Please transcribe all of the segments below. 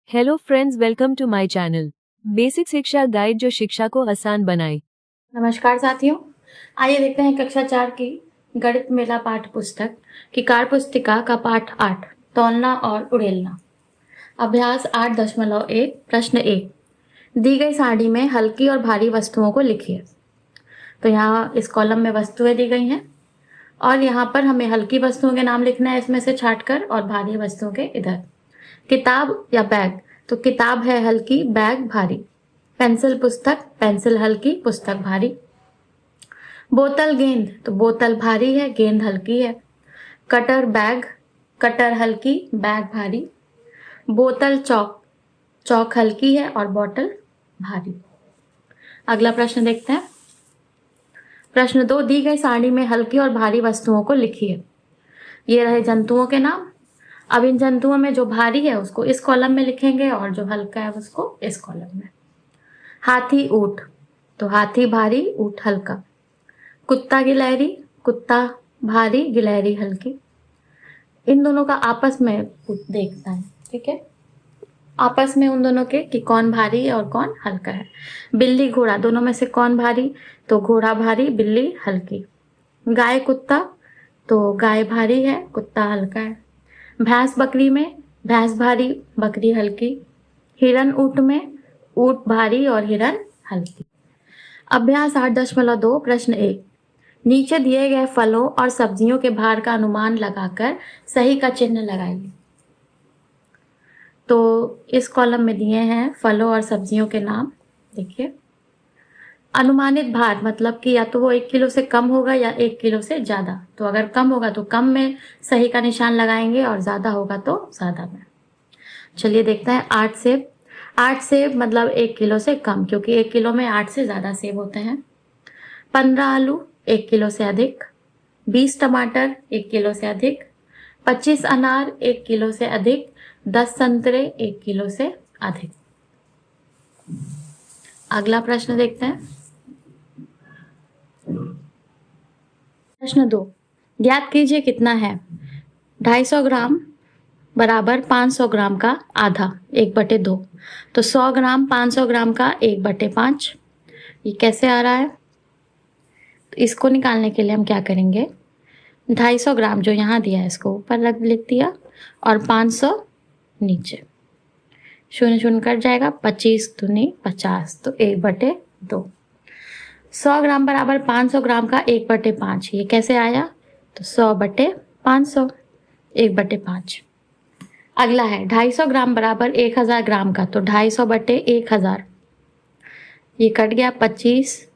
Hello friends, welcome to my channel basic शिक्षा guide जो शिक्षा को आसान बनाए। नमस्कार साथियों, आइए देखते हैं कक्षा 4 की गणित मेला पाठ्य पुस्तक की कार्य पुस्तिका का पाठ 8 तौलना और उड़ेलना। अभ्यास 8.1 प्रश्न 1 दी गई सारणी में हल्की और भारी वस्तुओं को लिखिए। तो यहाँ इस कॉलम में वस्तुएं दी गई हैं और यहाँ पर हमें हल्की वस्तुओं के नाम लिखना है इसमें से छांटकर और भारी वस्तुओं के इधर। किताब या बैग, तो किताब है हल्की, बैग भारी। पेंसिल पुस्तक, पेंसिल हल्की, पुस्तक भारी। बोतल गेंद, तो बोतल भारी है, गेंद हल्की है। कटर बैग, कटर हल्की, बैग भारी। बोतल चौक, चौक हल्की है और बोतल भारी। अगला प्रश्न देखते हैं। प्रश्न 2 दी गई सारणी में हल्की और भारी वस्तुओं को लिखिए। ये रहे जंतुओं के नाम। अब इन जंतुओं में जो भारी है उसको इस कॉलम में लिखेंगे और जो हल्का है उसको इस कॉलम में। हाथी ऊंट, तो हाथी भारी, ऊंट हल्का। कुत्ता गिलहरी, कुत्ता भारी, गिलहरी हल्की। इन दोनों का आपस में देखना है, ठीक है, आपस में उन दोनों के कि कौन भारी है और कौन हल्का है। बिल्ली घोड़ा, दोनों में से कौन भारी, तो घोड़ा भारी, बिल्ली हल्की। गाय कुत्ता, तो गाय भारी है, कुत्ता हल्का है। भैंस बकरी में, भैंस भारी, बकरी हल्की। हिरन ऊंट में, ऊंट भारी और हिरन हल्की। अभ्यास 8.2 प्रश्न 1 नीचे दिए गए फलों और सब्जियों के भार का अनुमान लगाकर सही का चिन्ह लगाइए। तो इस कॉलम में दिए हैं फलों और सब्जियों के नाम। देखिए, अनुमानित भार मतलब कि या तो वो 1 किलो से कम होगा या 1 किलो से ज़्यादा। तो अगर कम होगा तो कम में सही का निशान लगाएंगे और ज़्यादा होगा तो ज़्यादा में। चलिए देखते हैं। 8 सेब, 8 सेब मतलब 1 किलो से कम, क्योंकि 1 किलो में 8 से ज़्यादा सेब होते हैं। 15 आलू, 1 किलो से अधिक। 20 टमाटर, 1 किलो से अधिक। 25 अनार, 1 किलो से अधिक। 10 संतरे, 1 किलो से अधिक। अगला प्रश्न देखते हैं। प्रश्न 2 ज्ञात कीजिए कितना है 250 ग्राम बराबर 500 ग्राम का आधा 1/2। तो 100 ग्राम 500 ग्राम का 1/5। ये कैसे आ रहा है? तो इसको निकालने के लिए हम क्या करेंगे, 250 ग्राम जो यहाँ दिया है इसको ऊपर लिख दिया और 500 नीचे। शून्य शून्य कट जाएगा, 25 दूनी 50, तो 1/2। 100 ग्राम बराबर 500 ग्राम का 1/5। ये कैसे आया? तो 100/500, 1/5। अगला है 250 ग्राम बराबर 1000 ग्राम का, तो 250/1000। ये कट गया, 25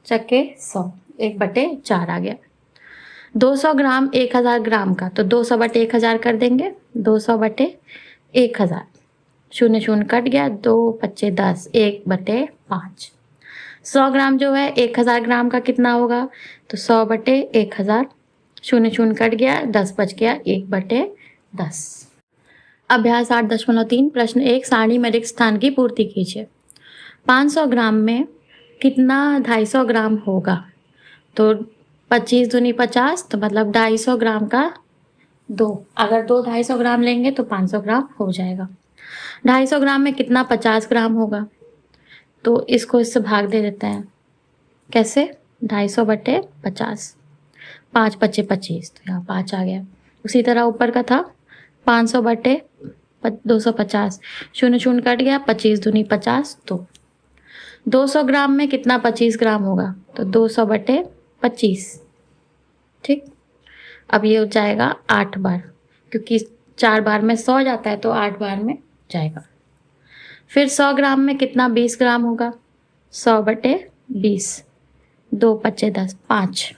चक्के 100, 1/4 आ गया। 200 ग्राम 1000 ग्राम का, तो 200/1000 कर देंगे, 200/1000। शून्य शून्य कट गया, 2 25 10, 1/5। 100 ग्राम जो है 1000 ग्राम का कितना होगा, तो 100/1000। शून्य शून्य कट गया, 10 बच गया, 1/10। अभ्यास 8.3 प्रश्न 1 सारणी में रिक्त स्थान की पूर्ति कीजिए। 500 ग्राम में कितना 250 ग्राम होगा? तो 25 दूनी 50, तो मतलब 250 ग्राम का 2। अगर 250 ग्राम लेंगे तो 500 ग्राम हो जाएगा। 250 ग्राम में कितना 50 ग्राम होगा? तो इसको इससे भाग दे देते हैं। कैसे? 250/50, 5 25 25, तो यहाँ 5 आ गया। उसी तरह ऊपर का था 500/250, शून्य शून्य कट गया, 25 दूनी 50, तो 200 ग्राम में कितना 25 ग्राम होगा? तो 200/25। ठीक, अब ये हो जाएगा 8 बार, क्योंकि 4 बार में 100 जाता है तो 8 बार में जाएगा। फिर 100 ग्राम में कितना 20 ग्राम होगा? 100/20, 2 25 10, 5।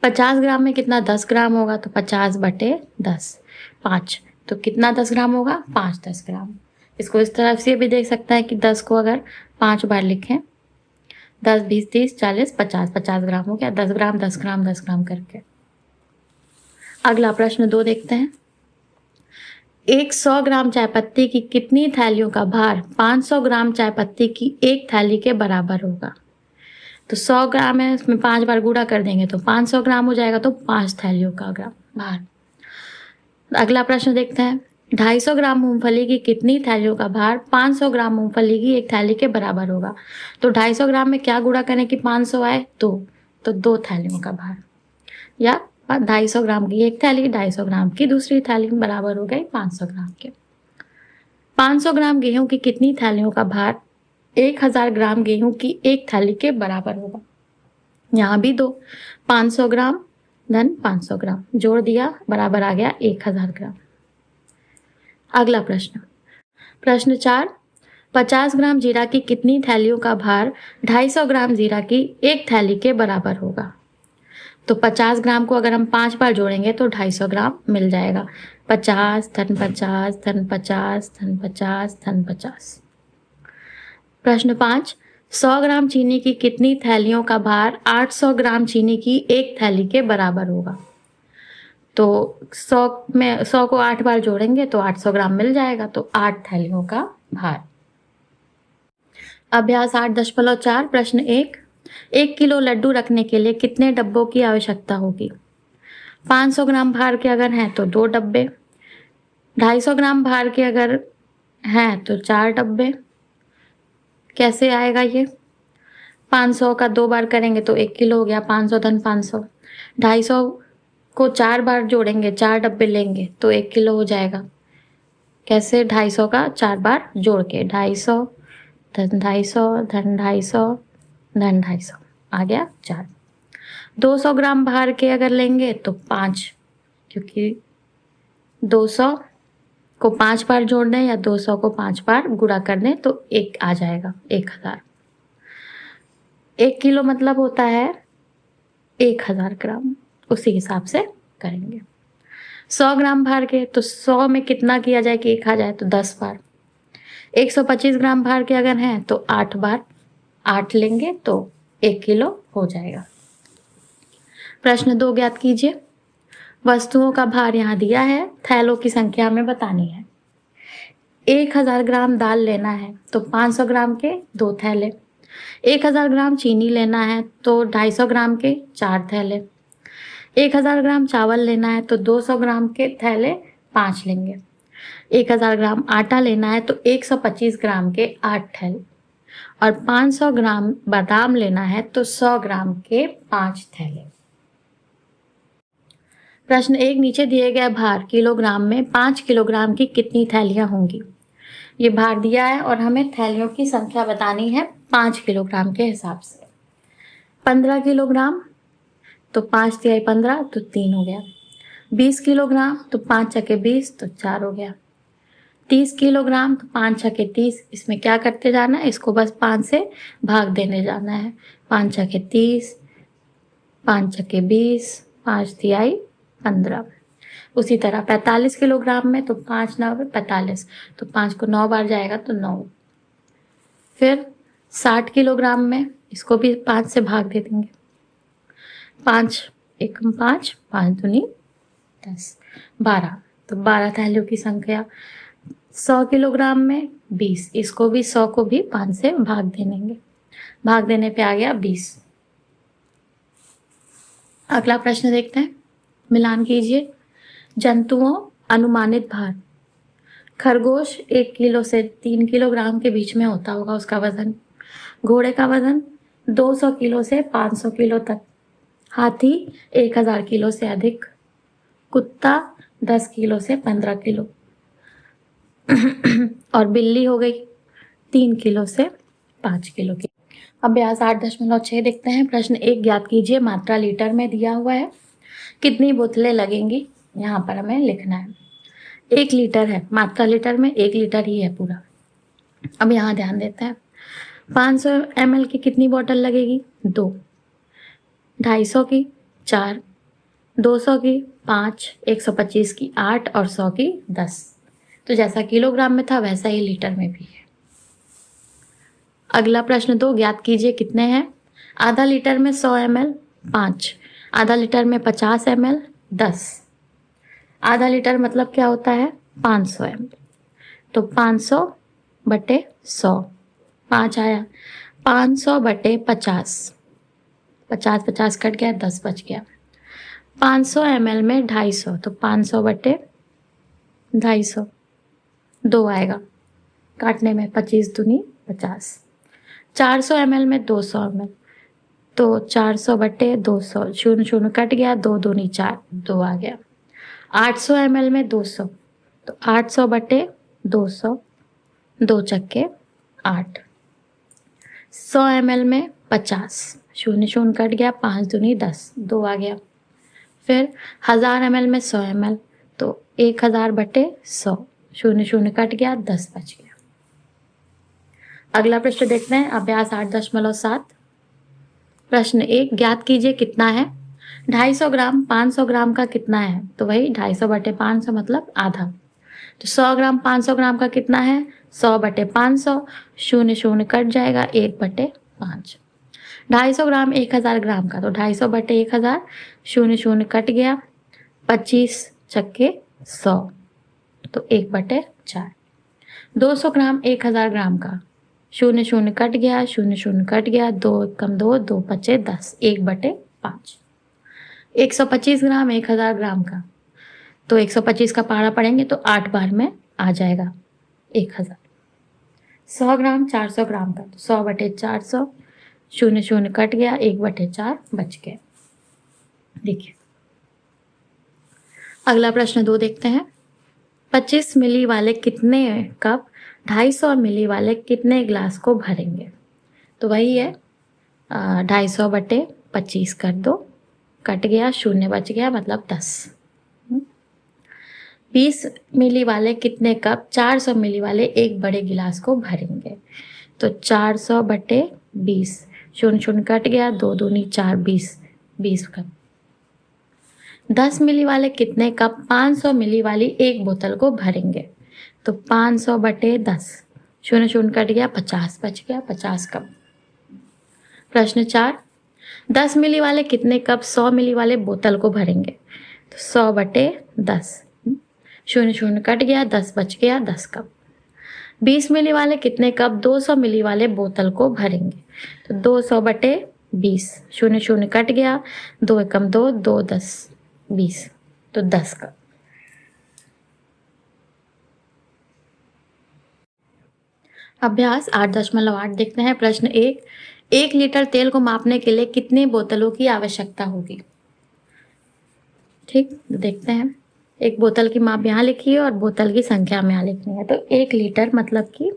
50 ग्राम में कितना 10 ग्राम होगा? तो 50/10, 5। तो कितना 10 ग्राम होगा? 5 10 ग्राम। इसको इस तरफ से भी देख सकता है कि 10 को अगर 5 बार लिखें, 10 20 30 40 50, 50 ग्राम हो गया। 10 ग्राम 10 ग्राम 10 ग्राम करके। अगला प्रश्न 2 देखते हैं। एक 100 ग्राम चाय पत्ती की कितनी थैलियों का भार 500 ग्राम चाय पत्ती की एक थैली के बराबर होगा? तो 100 ग्राम है, उसमें 5 बार गुणा कर देंगे तो 500 ग्राम हो जाएगा, तो 5 थैलियों का ग्राम भार। अगला प्रश्न देखते हैं। 250 ग्राम मूंगफली की कितनी थैलियों का भार 500 ग्राम मूंगफली की एक थैली के बराबर होगा। तो 250 ग्राम में क्या गुणा करें कि 500 आए? 2, तो 2 थैलियों का भार, या 250 ग्राम की एक थैली, 250 ग्राम की दूसरी थैली बराबर हो गई 500 ग्राम के। 500 ग्राम गेहूं की कितनी थैलियों का भार 1000 ग्राम गेहूं की एक थैली के बराबर होगा। यहाँ भी 2, 500 ग्राम धन 500 ग्राम जोड़ दिया, बराबर आ गया 1000 ग्राम। अगला प्रश्न, प्रश्न 4, 50 ग्राम जीरा की कितनी थैलियों का भार 250 ग्राम जीरा की एक थैली के बराबर होगा। तो 50 ग्राम को अगर हम 5 बार जोड़ेंगे तो 250 ग्राम मिल जाएगा। 50 धन 50 धन 50 धन 50 धन 50। प्रश्न 5, 100 ग्राम चीनी की कितनी थैलियों का भार 800 ग्राम चीनी की एक थैली के बराबर होगा। तो 100 को 8 बार जोड़ेंगे तो 800 ग्राम मिल जाएगा, तो 8 थैलियों का भार। अभ्यास 8.4 प्रश्न 1 किलो लड्डू रखने के लिए कितने डब्बों की आवश्यकता होगी। 500 ग्राम भार के अगर हैं तो 2 डब्बे, 250 ग्राम भार के अगर हैं तो 4 डब्बे। कैसे आएगा ये? 500 का 2 बार करेंगे तो 1 किलो हो गया, 500 धन 500। 250 को 4 बार जोड़ेंगे, 4 डब्बे लेंगे तो 1 किलो हो जाएगा। कैसे? 250 का 4 बार जोड़ के, 250 धन 250 धन 250 धन 250 आ गया 4। 200 ग्राम भार के अगर लेंगे तो 5, क्योंकि 200 को 5 बार जोड़ दें या 200 को 5 बार गुणा कर दें तो 1 आ जाएगा, 1000। 1 किलो मतलब होता है 1000 ग्राम, उसी हिसाब से करेंगे। 100 ग्राम भार के, तो 100 में कितना किया जाए कि 1 आ जाए, तो 10 बार। 125 ग्राम भार के अगर हैं तो 8 बार, 8 लेंगे तो 1 किलो हो जाएगा। प्रश्न 2 ज्ञात कीजिए। वस्तुओं का भार यहाँ दिया है, थैलों की संख्या हमें बतानी है। 1000 ग्राम दाल लेना है तो 500 ग्राम के 2 थैले। 1000 ग्राम चीनी लेना है तो 250 ग्राम के 4 थैले। 1000 ग्राम चावल लेना है तो 200 ग्राम के थैले 5 लेंगे। 1000 ग्राम आटा लेना है तो 125 ग्राम के 8 थैले, और 500 ग्राम बादाम लेना है तो 100 ग्राम के 5 थैले। प्रश्न 1, नीचे दिए गए भार किलोग्राम में 5 किलोग्राम की कितनी थैलियां होंगी। ये भार दिया है और हमें थैलियों की संख्या बतानी है 5 किलोग्राम के हिसाब से। 15 किलोग्राम तो 5 तिहाई 15 तो 3 हो गया। 20 किलोग्राम तो 5 छके 20 तो 4 हो गया। 30 किलोग्राम तो 5 छके 30, इसमें क्या करते जाना है, इसको बस 5 से भाग देने जाना है। 5 छके 30, 5 छके 20, 5 तिहाई 15। उसी तरह 45 किलोग्राम में तो 5 9 45, तो 5 को 9 बार जाएगा तो 9। फिर 60 किलोग्राम में इसको भी 5 से भाग दे देंगे। 5 एकम 5, 5 दूनी 10, 12, तो 12 थैलियों की संख्या। 100 किलोग्राम में 20, इसको भी 100 को भी 5 से भाग दे देंगे, भाग देने पे आ गया 20। अगला प्रश्न देखते हैं, मिलान कीजिए। जंतुओं अनुमानित भार, खरगोश 1 किलो से 3 किलोग्राम के बीच में होता होगा उसका वजन। घोड़े का वजन 200 किलो से 500 किलो तक। हाथी 1000 किलो से अधिक। कुत्ता 10 किलो से 15 किलो। और बिल्ली हो गई 3 किलो से 5 किलो की। अभ्यास 8.6 देखते हैं। प्रश्न 1, ज्ञात कीजिए, मात्रा लीटर में दिया हुआ है, कितनी बोतलें लगेंगी, यहाँ पर हमें लिखना है। 1 लीटर है, मात्रा लीटर में 1 लीटर ही है पूरा। अब यहाँ ध्यान देते हैं, 500 ml की कितनी बोतल लगेगी, 2। 250 की 4, 200 की 5, 125 की 8 और 100 की 10। तो जैसा किलोग्राम में था वैसा ही लीटर में भी है। अगला प्रश्न 2, ज्ञात कीजिए कितने हैं। आधा लीटर में 100 ml 5, आधा लीटर में 50 ml 10। आधा लीटर मतलब क्या होता है, 500 ml, तो 500 बटे 100, 5 आया। 500 बटे 50, 50 50 कट गया, 10 बच गया। 500 ml में 250, तो 500 बटे 250, 2 आएगा काटने में, 25 दूनी 50। 400 ml में 200 ml, तो 400 बटे 200, शून्य शून्य कट गया, 2 दूनी 4, 2 आ गया। 800 ml में 200, तो 800 बटे 200, 2 चक्के 8। 100 ml में 50, शून्य शून्य कट गया, 5 दूनी 10, 2 आ गया। फिर 1000 ml में 100 ml, तो 1000 बटे 100, शून्य शून्य कट गया, 10 बच गया। अगला प्रश्न देखते हैं, अभ्यास 8.7। प्रश्न 1, ज्ञात कीजिए कितना है। 250 ग्राम 500 ग्राम का कितना है, तो वही 250 बटे 500 मतलब आधा। तो 100 ग्राम 500 ग्राम का कितना है, 100 बटे 500, शून्य शून्य कट जाएगा, 1 बटे 5। 250 ग्राम 1000 ग्राम का, तो 250 बटे 1000, शून्य शून्य कट गया, 25 चक्के 100, तो 1 बटे 4। 200 ग्राम 1000 ग्राम का, शून्य शून्य कट गया, शून्य शून्य कट गया, 2 कम 2, 2 पचे 10, 1 बटे 5। 125 ग्राम 1000 ग्राम का, तो 125 का पारा पढ़ेंगे तो 8 बार में आ जाएगा 1000। 100 ग्राम 400 ग्राम का, तो 100 बटे 400, शून्य शून्य कट गया, 1 बटे 4 बच गए। देखिए अगला प्रश्न 2 देखते हैं। 25 मिली वाले कितने कप 250 मिली वाले कितने गिलास को भरेंगे, तो वही है 250 बटे 25 कर दो, कट गया, शून्य बच गया, मतलब 10। 20 मिली वाले कितने कप 400 मिली वाले एक बड़े गिलास को भरेंगे, तो 400 बटे 20, शून्य शून्य कट गया, 2 दूनी 4, 20 कप। 10 मिली वाले कितने कप 500 मिली वाली एक बोतल को भरेंगे, तो 500 बटे 10, शून्य शून्य कट गया, 50 बच गया, 50 कप। प्रश्न 4, 10 मिली वाले कितने कप 100 मिली वाले बोतल को भरेंगे, तो 100 बटे 10, शून्य शून्य कट गया, 10 बच गया, 10 कप। 20 मिली वाले कितने कप 200 मिली वाले बोतल को भरेंगे, तो 200 बटे 20, शून्य शून्य कट गया, 2 एकम 2, 2 10 20, तो 10 कप। अभ्यास 8.8 देखते हैं। प्रश्न 1 लीटर तेल को मापने के लिए कितनी बोतलों की आवश्यकता होगी। ठीक, देखते हैं। एक बोतल की माप यहाँ लिखी है और बोतल की संख्या में यहाँ लिखनी है। तो 1 लीटर मतलब कि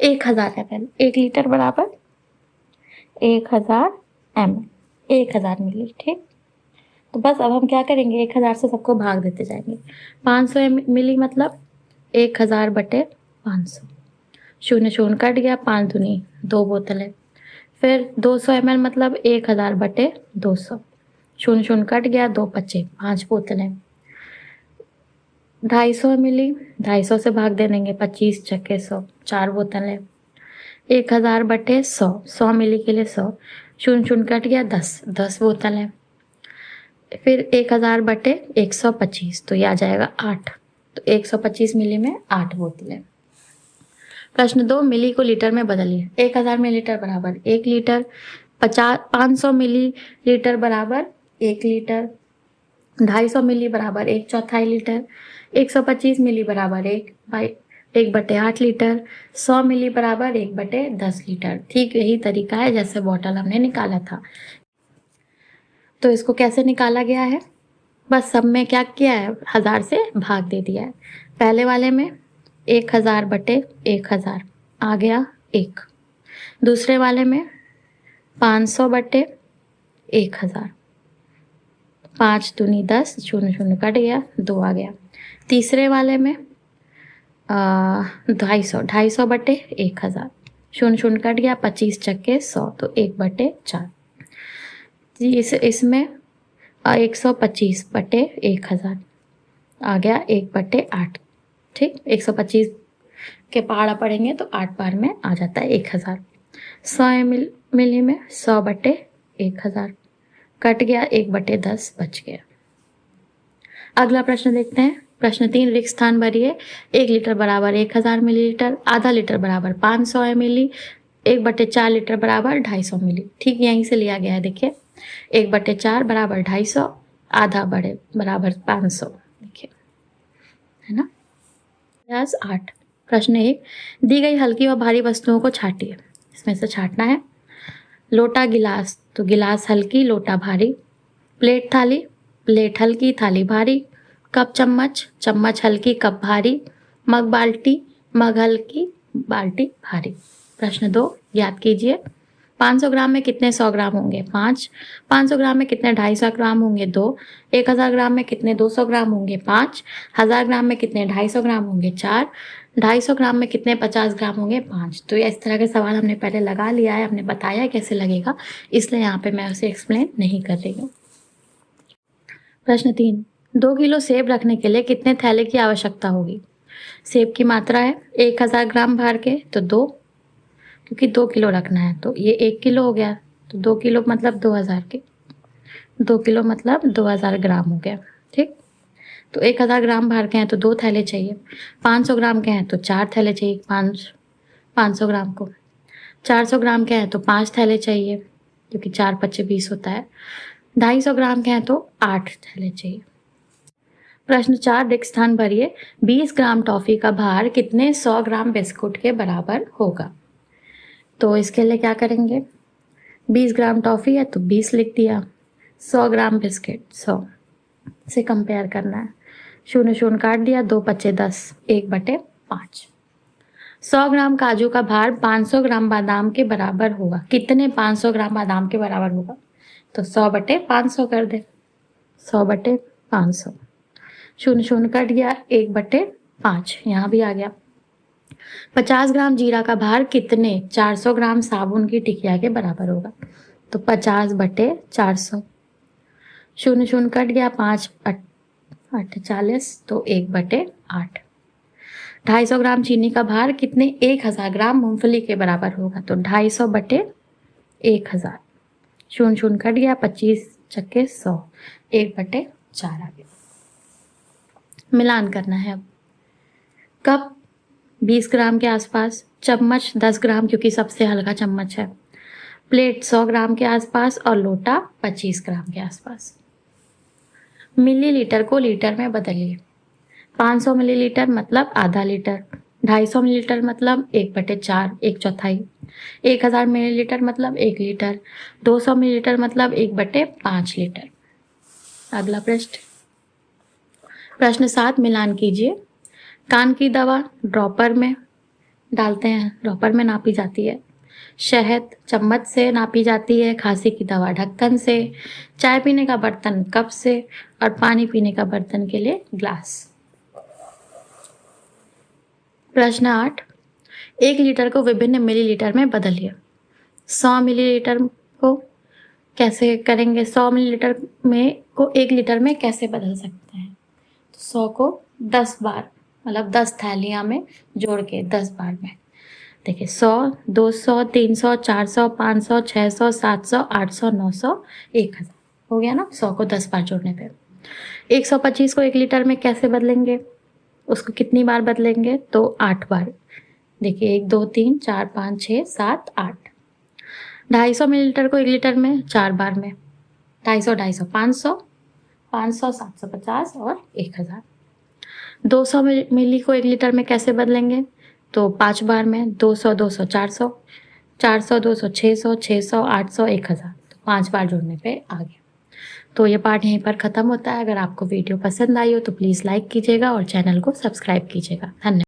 1000 ml, 1 लीटर बराबर 1000 ml, 1000 मिली। ठीक, तो बस अब हम क्या करेंगे, 1000 से सबको भाग देते जाएंगे। 500 मिली मतलब 1000 बटे 500, शून्य शून्य कट गया, 5 दूनी 2 बोतलें। फिर 200 ml मतलब 1000 बटे 200, शून्य शून्य कट गया, 2 पचे 5 बोतलें। 250 मिली 250 से भाग दे देंगे, 25 चक्के 100, 4 बोतलें। 1000 बटे 100, 100 मिली के लिए 100, शून्य शून्य कट गया, 10 बोतलें। फिर 1000 बटे 125, तो यह आ जाएगा 8, तो 125 मिली में 8 बोतलें। प्रश्न 2, मिली को लीटर में बदलिए। 1000 मिलीलीटर बराबर 1 लीटर, 500 मिलीलीटर बराबर 1 लीटर, 250 मिली बराबर 1/4 लीटर, 125 मिली बराबर 1/8 लीटर, 100 मिली बराबर 1/10 लीटर। ठीक यही तरीका है जैसे बॉटल हमने निकाला था। तो इसको कैसे निकाला गया है, बस सब में क्या किया है, 1000 से भाग दे दिया है। पहले वाले में 1000 बटे 1000 आ गया 1, दूसरे वाले में 500 बटे 1000, 5 दूनी 10, शून्य शून्य कट गया, 2 आ गया। तीसरे वाले में 250 बटे 1000, शून्य शून्य कट गया, 25 चक्के 100, तो 1/4। इसमें 125 बटे 1000 आ गया 1/8। ठीक, 125 के पहाड़ा पढ़ेंगे तो 8 बार में आ जाता है 1000। 100 मिली में 100 बटे 1000 कट गया, 1/10 बच गया। अगला प्रश्न देखते हैं। प्रश्न 3, रिक्त स्थान भरिए। 1 लीटर बराबर 1000 मिलीलीटर, आधा लीटर बराबर 500 मिली, 1/4 लीटर बराबर 250 मिली। ठीक, यहीं से लिया गया है। देखिए 1/4 बराबर 250, आधा बराबर 500। देखिए है ना। अभ्यास 8। प्रश्न 1, दी गई हल्की व भारी वस्तुओं को छाटिए। इसमें से छाटना है। लोटा गिलास, तो गिलास हल्की, लोटा भारी। प्लेट थाली, प्लेट हल्की, थाली भारी। कप चम्मच, चम्मच हल्की, कप भारी। मग बाल्टी, मग हल्की, बाल्टी भारी। प्रश्न 2, याद कीजिए 500 ग्राम में कितने 100 ग्राम होंगे? 5। 500 ग्राम में कितने 250 ग्राम होंगे? 2। 1000 ग्राम में कितने 200 ग्राम होंगे? 5। 1000 ग्राम में कितने 250 ग्राम होंगे? 4। 250 ग्राम में कितने 50 ग्राम होंगे? 5। तो इस तरह के सवाल हमने पहले लगा लिया है, हमने बताया कैसे लगेगा, इसलिए यहाँ पे मैं उसे एक्सप्लेन नहीं कर रही हूँ। प्रश्न 3, 2 किलो सेब रखने के लिए कितने थैले की आवश्यकता होगी? सेब की मात्रा है 1000 ग्राम भार के, तो 2, क्योंकि 2 किलो रखना है, तो ये 1 किलो हो गया, तो 2 किलो मतलब 2000 के, 2 किलो मतलब 2000 ग्राम हो गया। ठीक, तो 1000 ग्राम भार के हैं तो 2 थैले चाहिए। 500 ग्राम के हैं तो 4 थैले चाहिए। 500 ग्राम को 400 ग्राम के हैं तो 5 थैले चाहिए, क्योंकि 4 पच्चे 20 होता है। 250 ग्राम के हैं तो 8 थैले चाहिए। प्रश्न 4, रिक्त स्थान भरिए। 20 ग्राम टॉफी का भार कितने 100 ग्राम बिस्कुट के बराबर होगा? तो इसके लिए क्या करेंगे? 20 ग्राम टॉफी है तो 20 लिख दिया, 100 ग्राम बिस्किट 100 से कंपेयर करना है। 0 0 काट दिया, 2 पच्चे 10, 1/5। 100 ग्राम काजू का भार 500 ग्राम बादाम के बराबर होगा। कितने 500 ग्राम बादाम के बराबर होगा? तो 100/500 कर दे, 100/500। 0 0 कट गया, 1/5 यहाँ भी आ गया। 50 ग्राम जीरा का भार कितने 400 ग्राम साबुन की टिकिया के बराबर होगा? तो 50/400। 0 0 कट गया, 5 8 40, तो 1/8। 250 ग्राम चीनी का भार कितने 1000 ग्राम मूंगफली के बराबर होगा? तो 250/1000। 0 0 कट गया, 25 चक्के 100, 1/4 आ गया। मिलान करना है अब। कप 20 ग्राम के आसपास, चम्मच 10 ग्राम क्योंकि सबसे हल्का चम्मच है, प्लेट 100 ग्राम के आसपास और लोटा 25 ग्राम के आसपास। मिलीलीटर को लीटर में बदलिए। 500 मिलीलीटर मतलब आधा लीटर, 250 मिलीलीटर मतलब 1/4, 1/4। 1000 मिलीलीटर मतलब 1 लीटर, 200 मिलीलीटर मतलब 1/5 लीटर। अगला प्रश्न 7, मिलान कीजिए। कान की दवा ड्रॉपर में डालते हैं, ड्रॉपर में नापी जाती है। शहद चम्मच से नापी जाती है। खांसी की दवा ढक्कन से। चाय पीने का बर्तन कप से, और पानी पीने का बर्तन के लिए ग्लास। प्रश्न 8, 1 लीटर को विभिन्न मिलीलीटर में बदलिए। 100 मिलीलीटर को कैसे करेंगे? 100 मिलीलीटर में को 1 लीटर में कैसे बदल सकते हैं? तो 100 को 10 बार, मतलब 10 थैलियाँ में जोड़ के 10 बार में। देखिए 100, 200, 300, 400, 500, 600, 700, 800, 900, 1000 हो गया ना 100 को 10 बार जोड़ने पे। 125 को 1 लीटर में कैसे बदलेंगे? उसको कितनी बार बदलेंगे? तो 8 बार। देखिए 1 2 3 4 5 6 7 8। 250 मिलीलीटर को 1 लीटर में 4 बार में, 250 250 500, 500 750 और 1000। 200 मिली को 1 लीटर में कैसे बदलेंगे? तो 5 बार में, 200 200 400, 400 200 600, 600 800 1000। तो 5 बार जोड़ने पे आ गया। तो ये पार्ट यहीं पर ख़त्म होता है। अगर आपको वीडियो पसंद आई हो तो प्लीज़ लाइक कीजिएगा और चैनल को सब्सक्राइब कीजिएगा। धन्यवाद।